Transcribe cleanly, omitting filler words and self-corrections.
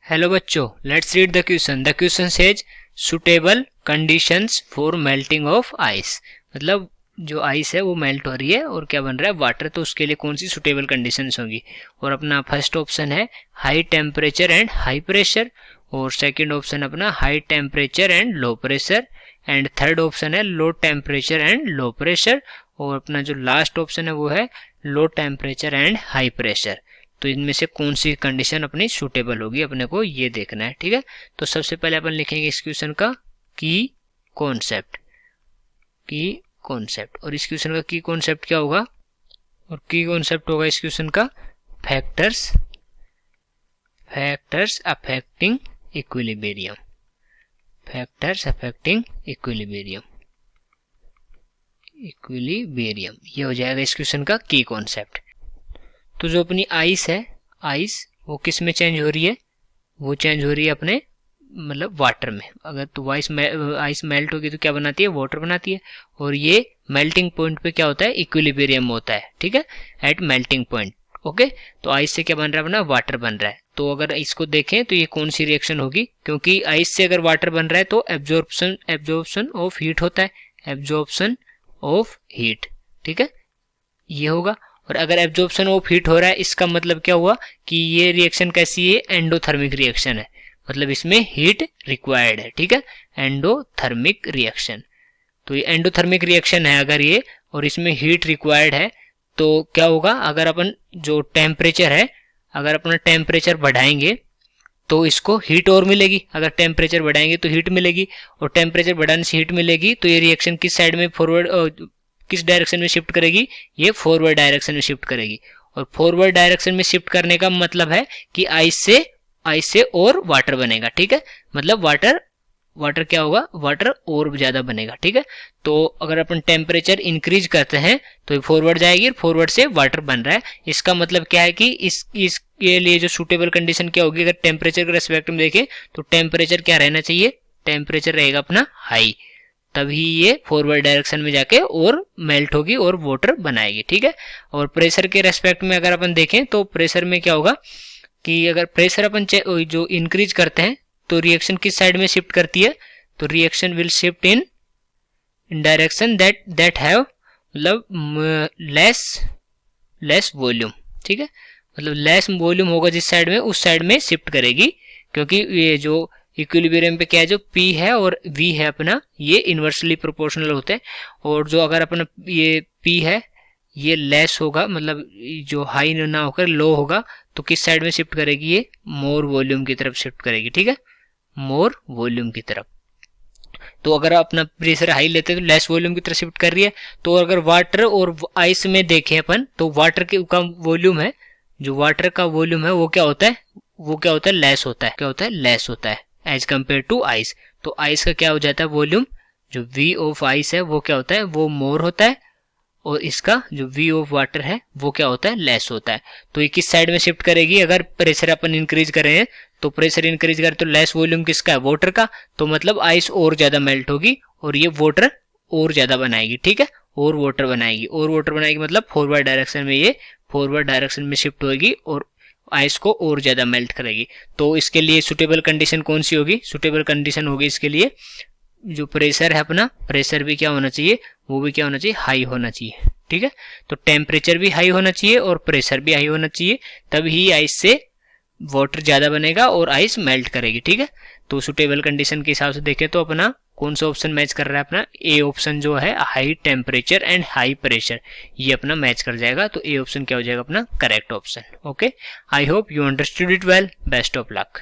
Hello बच्चों, let's read the question. The question says suitable conditions for melting of ice. मतलब जो ice है वो मेल्ट हो रही है और क्या बन रहा है, वाटर। तो उसके लिए कौन सी सुटेबल कंडीशंस होंगी। और अपना फर्स्ट ऑप्शन है high temperature and high pressure, और सेकंड ऑप्शन अपना high temperature and low pressure, and third option है low temperature and low pressure, और अपना जो लास्ट ऑप्शन है वो है low temperature and high pressure. तो इनमें से कौन सी कंडीशन अपनी सूटेबल होगी, अपने को ये देखना है। ठीक है, तो सबसे पहले अपन लिखेंगे इस क्वेश्चन का की कॉन्सेप्ट। और इस क्वेश्चन का की कॉन्सेप्ट क्या होगा, और की कॉन्सेप्ट होगा इस क्वेश्चन का फैक्टर्स अफेक्टिंग इक्विलिब्रियम। ये हो जाएगा इस क्वेश्चन का की कॉन्सेप्ट। तो जो अपनी आइस है, आइस वो किस में चेंज हो रही है, वो चेंज हो रही है अपने मतलब वाटर में। अगर तो आइस मेल्ट होगी तो क्या बनाती है, वाटर बनाती है। और ये मेल्टिंग पॉइंट पे क्या होता है, इक्विलिब्रियम होता है। ठीक है, एट मेल्टिंग पॉइंट। ओके, तो आइस से क्या बन रहा है, अपना वाटर बन रहा है। तो अगर इसको देखें तो ये कौन सी रिएक्शन होगी, क्योंकि आइस से अगर वाटर बन रहा है तो एब्जॉर्प्शन ऑफ हीट होता है, एब्जॉर्प्शन ऑफ हीट। ठीक है, ये होगा। और अगर एब्जॉर्प्शन ऑफ हीट हो रहा है, इसका मतलब क्या हुआ कि ये रिएक्शन कैसी है, एंडोथर्मिक रिएक्शन है। मतलब इसमें हीट रिक्वायर्ड है। ठीक है, एंडोथर्मिक रिएक्शन। तो ये एंडोथर्मिक रिएक्शन है अगर ये, और इसमें हीट रिक्वायर्ड है, तो क्या होगा, अगर अपन जो टेम्परेचर है, अगर अपना टेम्परेचर बढ़ाएंगे तो इसको हीट और मिलेगी। अगर टेम्परेचर बढ़ाएंगे तो हीट मिलेगी, और टेम्परेचर बढ़ाने से हीट मिलेगी, तो ये रिएक्शन किस साइड में किस डायरेक्शन में शिफ्ट करेगी, ये फॉरवर्ड डायरेक्शन में शिफ्ट करेगी। और फॉरवर्ड डायरेक्शन में शिफ्ट करने का मतलब है कि आइस से और वाटर बनेगा। ठीक है, मतलब वाटर क्या होगा, वाटर और ज्यादा बनेगा। ठीक है, तो अगर अपन टेम्परेचर इंक्रीज करते हैं तो ये फॉरवर्ड जाएगी, फॉरवर्ड से वाटर बन रहा है। इसका मतलब क्या है कि इसके लिए जो सूटेबल कंडीशन क्या होगी, अगर टेम्परेचर के रेस्पेक्ट में देखें तो टेम्परेचर क्या रहना चाहिए, टेम्परेचर रहेगा अपना हाई, तभी ये फॉरवर्ड डायरेक्शन में जाके और मेल्ट होगी और वाटर बनाएगी। ठीक है, और प्रेशर के रेस्पेक्ट में अगर अपन देखें तो प्रेशर में क्या होगा कि अगर प्रेशर अपन जो इंक्रीज करते हैं तो रिएक्शन किस साइड में शिफ्ट करती है, तो reaction will shift in direction that have मतलब लेस वॉल्यूम। ठीक है, मतलब लेस वॉल्यूम होगा जिस साइड में, उस साइड में शिफ्ट करेगी, क्योंकि ये जो इक्विलिब्रियम पे क्या है, जो P है और V है अपना, ये इन्वर्सली प्रोपोर्शनल होते हैं। और जो अगर अपना ये P है ये लेस होगा, मतलब जो हाई ना होकर लो होगा, तो किस साइड में शिफ्ट करेगी, ये मोर वॉल्यूम की तरफ शिफ्ट करेगी। ठीक है, मोर वॉल्यूम की तरफ। तो अगर अपना प्रेशर हाई लेते हैं तो लेस वॉल्यूम की तरफ शिफ्ट कर रही है। तो अगर वाटर और आइस में देखें अपन, तो वाटर का वॉल्यूम है, जो वाटर का वॉल्यूम है वो क्या होता है, लेस होता है। क्या होता है, लेस होता है एज कम्पेयर टू आइस। तो आइस का क्या हो जाता है वॉल्यूम, जो V ऑफ आइस है वो क्या होता है, वो मोर होता है, और इसका जो V ऑफ वाटर है वो क्या होता है, लेस होता है। तो ये किस साइड में शिफ्ट करेगी, अगर प्रेशर अपन इंक्रीज कर रहे हैं तो प्रेशर इंक्रीज करें तो लेस वॉल्यूम किसका है, वाटर का, तो मतलब आइस और ज्यादा मेल्ट होगी और ये वाटर और ज्यादा बनाएगी। ठीक है, और वाटर बनाएगी मतलब फॉरवर्ड डायरेक्शन में, ये फॉरवर्ड डायरेक्शन में शिफ्ट होगी और आइस को और ज्यादा मेल्ट करेगी। तो इसके लिए सुटेबल कंडीशन कौन सी होगी, सुटेबल कंडीशन होगी इसके लिए जो प्रेशर है अपना, प्रेशर भी क्या होना चाहिए, वो भी क्या होना चाहिए, हाई होना चाहिए। ठीक है, तो टेम्परेचर भी हाई होना चाहिए और प्रेशर भी हाई होना चाहिए, तभी आइस से वाटर ज्यादा बनेगा और आइस मेल्ट करेगी। ठीक है, तो सुटेबल कंडीशन के हिसाब से देखें तो अपना कौन सा ऑप्शन मैच कर रहा है, अपना ए ऑप्शन जो है high temperature and high pressure, ये अपना मैच कर जाएगा। तो ए ऑप्शन क्या हो जाएगा अपना correct option. Okay, I hope you understood it well. Best of luck.